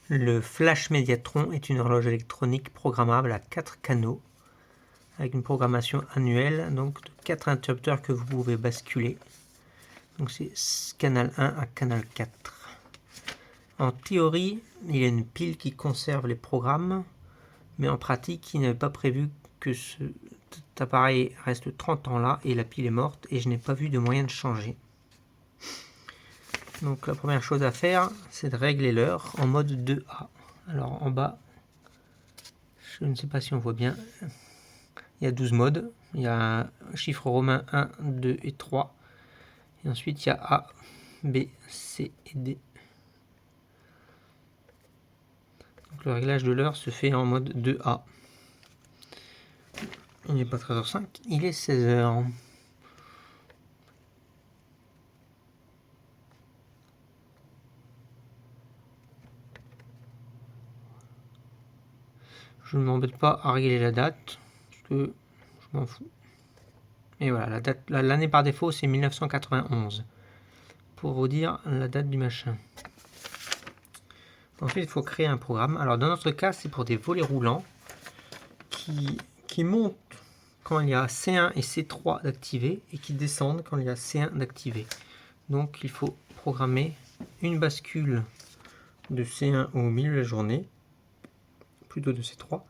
Le Flash Médiatron est une horloge électronique programmable à 4 canaux avec une programmation annuelle, donc de 4 interrupteurs que vous pouvez basculer. Donc c'est canal 1 à canal 4. En théorie, il y a une pile qui conserve les programmes, mais en pratique, il n'avait pas prévu que cet appareil reste 30 ans là et la pile est morte et je n'ai pas vu de moyen de changer. Donc la première chose à faire, c'est de régler l'heure en mode 2A. Alors en bas, je ne sais pas si on voit bien, il y a 12 modes. Il y a un chiffre romain 1, 2 et 3. Et ensuite il y a A, B, C et D. Donc le réglage de l'heure se fait en mode 2A. Il n'est pas 13h05, il est 16h. Je ne m'embête pas à régler la date, parce que je m'en fous. Et voilà, la date, l'année par défaut, c'est 1991. Pour vous dire la date du machin. Ensuite, il faut créer un programme. Alors, dans notre cas, c'est pour des volets roulants qui montent quand il y a C1 et C3 d'activer et qui descendent quand il y a C1 d'activer. Donc, il faut programmer une bascule de C1 au milieu de la journée, plutôt de C3,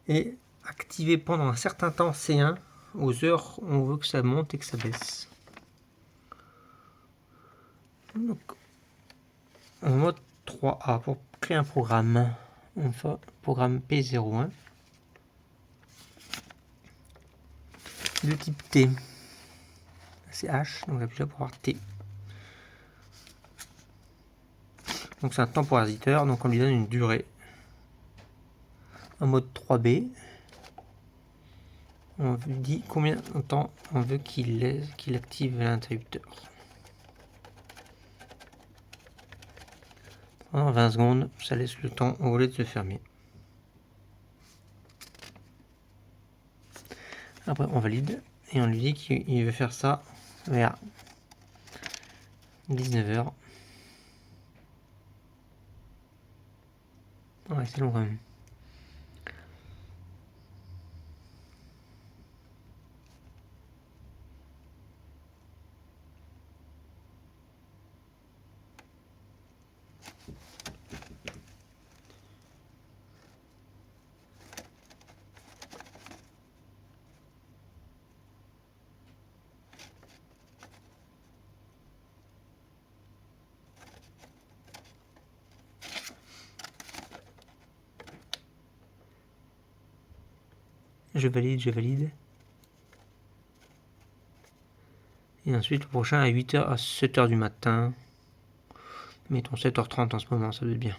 et activer pendant un certain temps C1 aux heures où on veut que ça monte et que ça baisse. Donc, en mode 3A, pour créer un programme, on fait programme P01 de type T. C'est H, donc j'appuie là pour avoir T. Donc c'est un temporalisateur, donc on lui donne une durée. En mode 3B, on lui dit combien de temps on veut qu'il active l'interrupteur. Pendant 20 secondes, ça laisse le temps au volet de se fermer. Après on valide et on lui dit qu'il veut faire ça vers 19h. Ouais, c'est long quand même. Je valide, je valide. Et ensuite le prochain à 8h à 7h du matin. Mettons 7h30 en ce moment, ça doit être bien.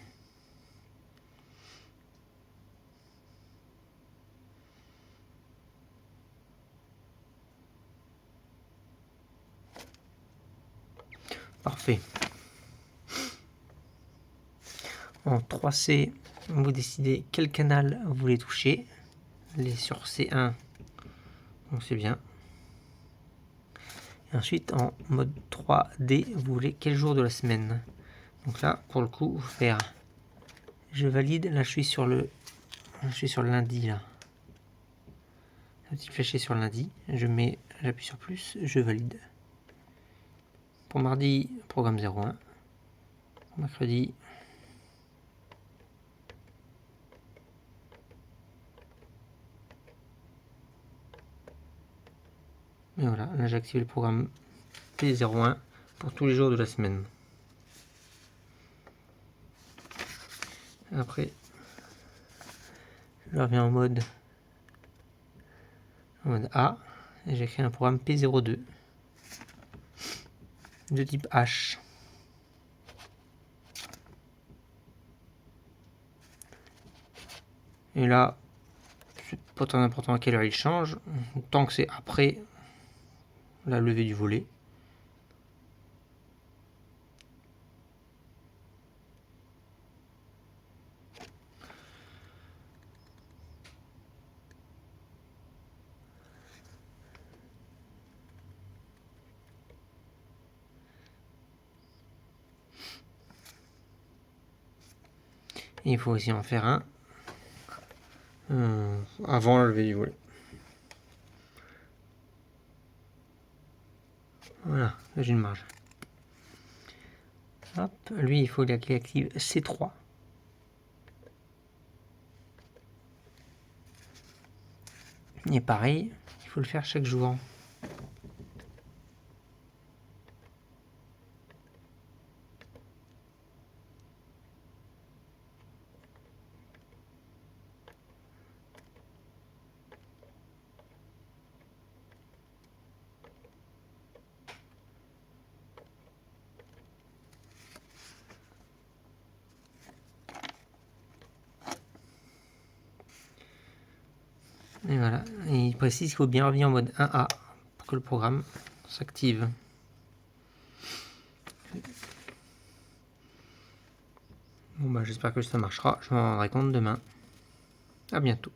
Parfait. En 3C, vous décidez quel canal vous voulez toucher. Les sur C1, donc c'est bien. Et ensuite, en mode 3D, vous voulez quel jour de la semaine. Donc là, pour le coup, vous faire je valide. Là, je suis sur le lundi là. Un petit fléché sur le lundi. J'appuie sur plus, je valide. Pour mardi, programme 01. Pour mercredi, et voilà, là j'ai activé le programme P01 pour tous les jours de la semaine. Après, je reviens en mode A et j'ai créé un programme P02 de type H. Et là, c'est pas très important à quelle heure il change, tant que c'est après la levée du volet. Et il faut aussi en faire un avant le lever du volet. Voilà, là j'ai une marge. Hop, lui, il faut qu'il active C3. Et pareil, il faut le faire chaque jour. Et voilà, et il précise qu'il faut bien revenir en mode 1A pour que le programme s'active. Bon bah j'espère que ça marchera, je m'en rendrai compte demain. À bientôt.